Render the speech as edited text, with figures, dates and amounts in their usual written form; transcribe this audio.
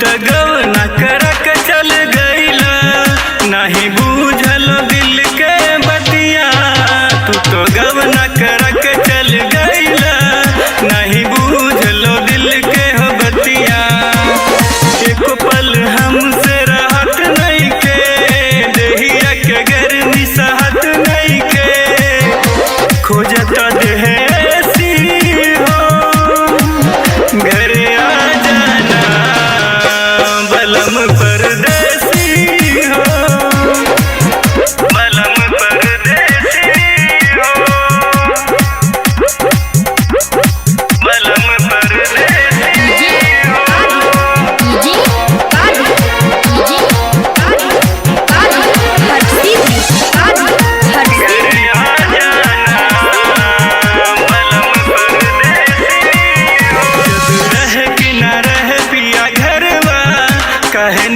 तो गवना करक चल गईला, नहीं बूझल दिल के बतिया। तू तो गवना करक चल गईला, नहीं बूझल दिल के हो बतिया। एक पल हमसे रहत नहीं के, देहिया के गर्मी सहत नहीं के। खोजत देहसी हो घर आ जाना, बलम परदेसी हो, बलम परदेसी हो, बलम परदेसी हो। कहे